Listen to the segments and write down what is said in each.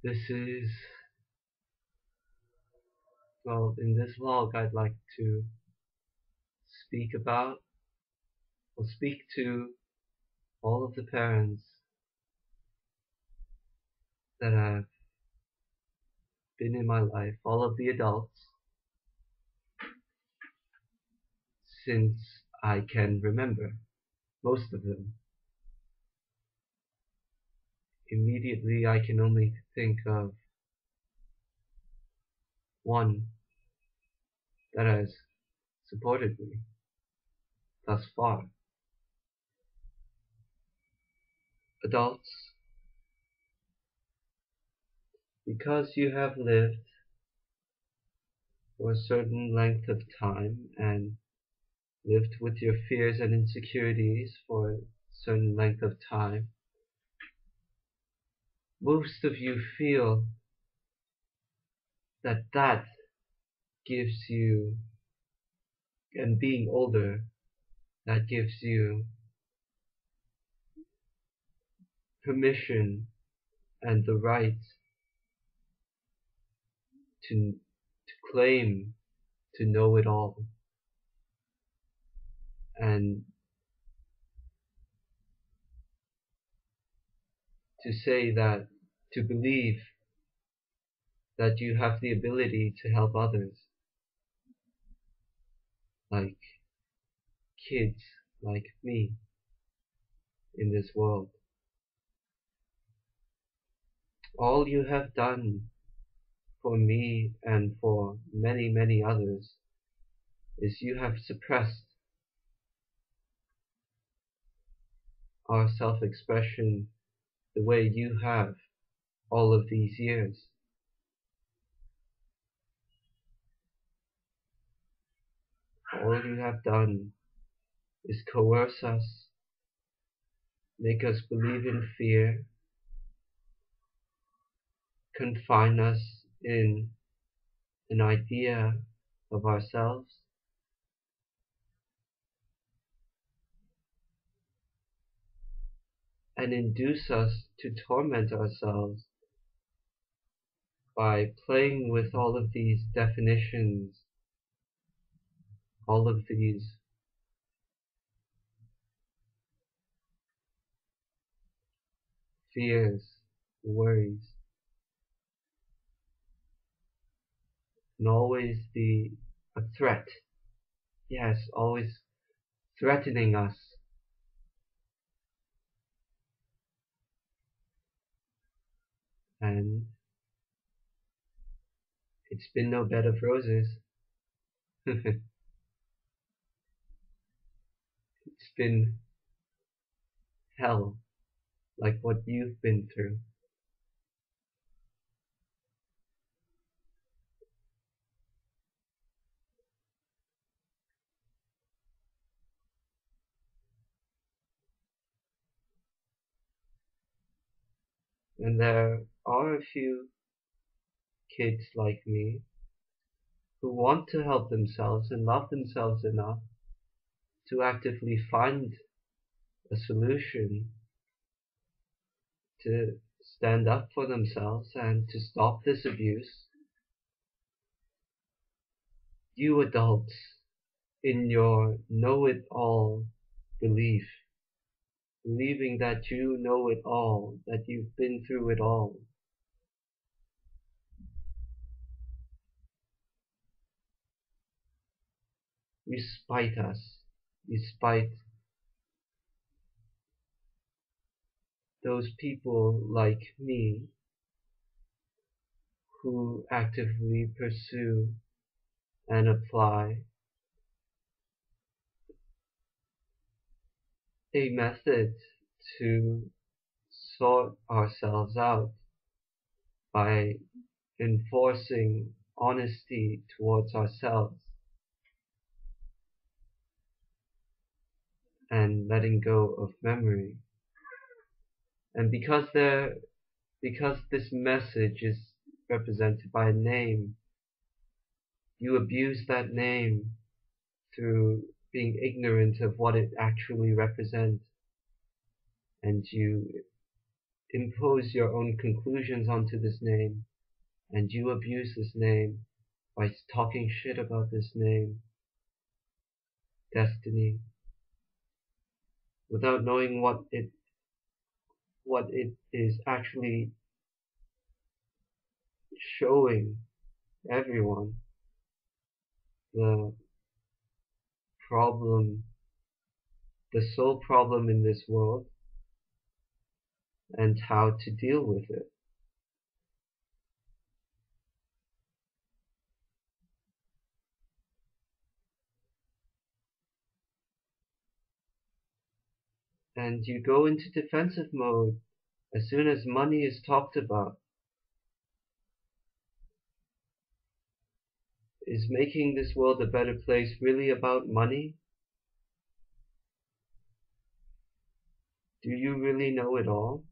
This is, well, in this vlog, I'd like to speak about or speak to all of the parents that have been in my life, all of the adults, since I can remember, most of them. Immediately, I can only think of one that has supported me thus far. Adults, because you have lived for a certain length of time and lived with your fears and insecurities for a certain length of time, most of you feel that that gives you, and being older, that gives you permission and the right to claim to know it all, and to say that, to believe that you have the ability to help others, like kids like me in this world. All you have done for me and for many, many others is you have suppressed our self-expression the way you have all of these years. All you have done is coerce us, make us believe in fear, confine us in an idea of ourselves, and induce us to torment ourselves by playing with all of these definitions, all of these fears, worries, and always be a threat. Yes, always threatening us. And it's been no bed of roses. It's been hell, like what you've been through. And there are a few kids like me who want to help themselves and love themselves enough to actively find a solution to stand up for themselves and to stop this abuse. You adults, in your know-it-all belief, believing that you know it all, that you've been through it all, you spite us. You spite those people like me who actively pursue and apply a method to sort ourselves out by enforcing honesty towards ourselves and letting go of memory. And because this message is represented by a name, you abuse that name through being ignorant of what it actually represents. and you impose your own conclusions onto this name, and you abuse this name by talking shit about this name, destiny, without knowing what it is actually showing everyone, the problem, the sole problem in this world, and how to deal with it. And you go into defensive mode as soon as money is talked about. Is making this world a better place really about money? Do you really know it all?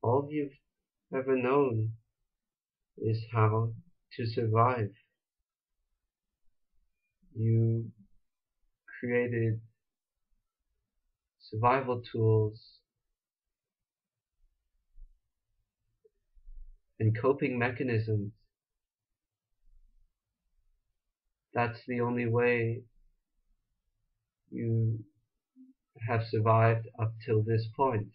All you've ever known is how to survive. You created survival tools and coping mechanisms. That's the only way you have survived up till this point.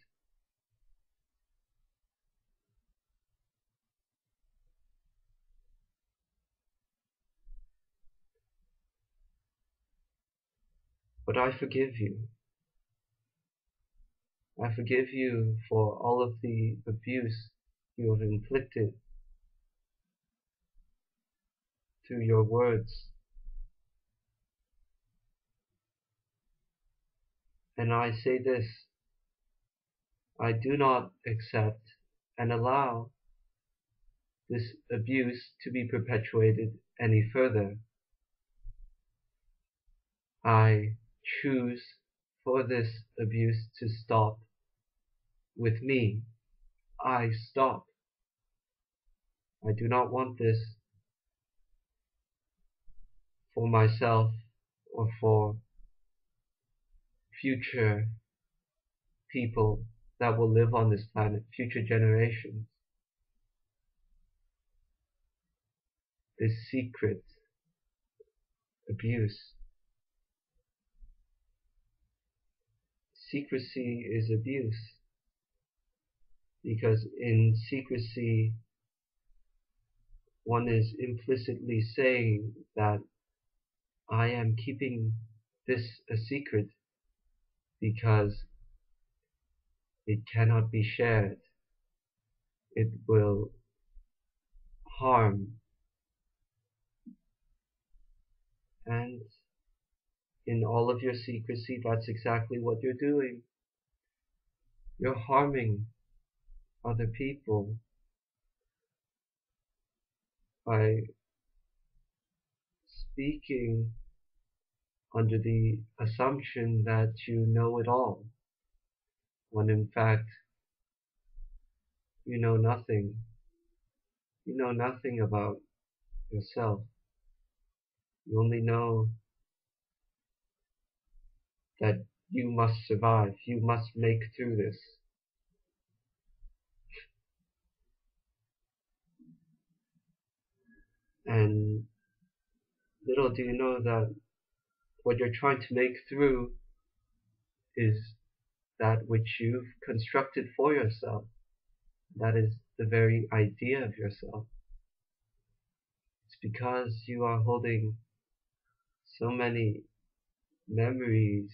But I forgive you. I forgive you for all of the abuse you have inflicted through your words. And I say this, I do not accept and allow this abuse to be perpetuated any further. I choose for this abuse to stop with me. I stop. I do not want this for myself or for future people that will live on this planet, future generations. This secret abuse. Secrecy is abuse, because in secrecy one is implicitly saying that I am keeping this a secret because it cannot be shared. It will harm. And in all of your secrecy, that's exactly what you're doing. You're harming other people by speaking under the assumption that you know it all, when in fact you know nothing. You know nothing about yourself. You only know that you must survive. You must make through this. And little do you know that what you're trying to make through is that which you've constructed for yourself. That is the very idea of yourself. It's because you are holding so many memories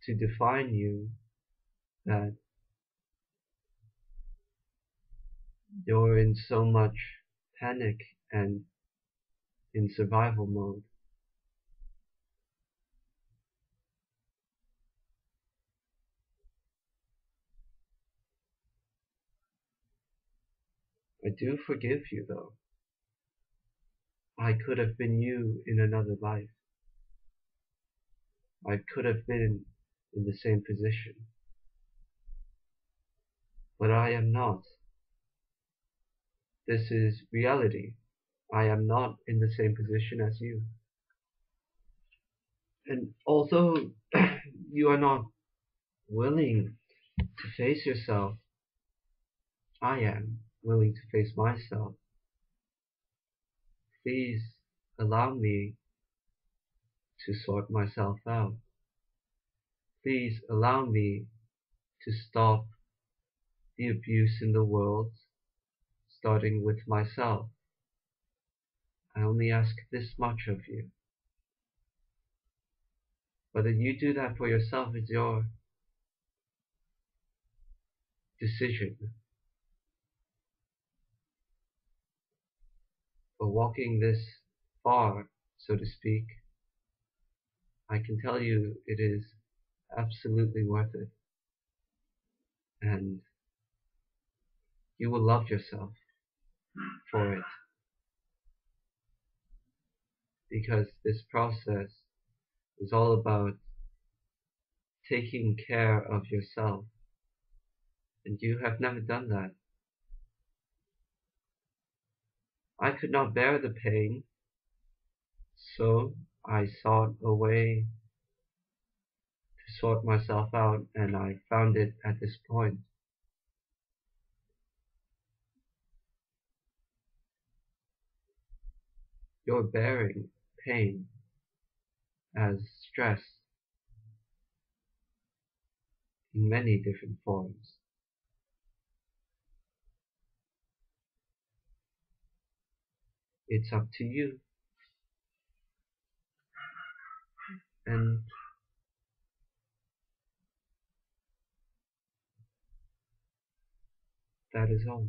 to define you that you're in so much panic and in survival mode. I do forgive you though. I could have been you in another life. I could have been in the same position. But I am not. This is reality. I am not in the same position as you. And although you are not willing to face yourself, I am willing to face myself. Please allow me to sort myself out. Please allow me to stop the abuse in the world, starting with myself. I only ask this much of you. Whether you do that for yourself is your decision. For walking this far, so to speak, I can tell you it is absolutely worth it. And you will love yourself for it. Because this process is all about taking care of yourself. And you have never done that. I could not bear the pain, so I sought a way to sort myself out, and I found it at this point. You're bearing pain as stress in many different forms. It's up to you. And that is all.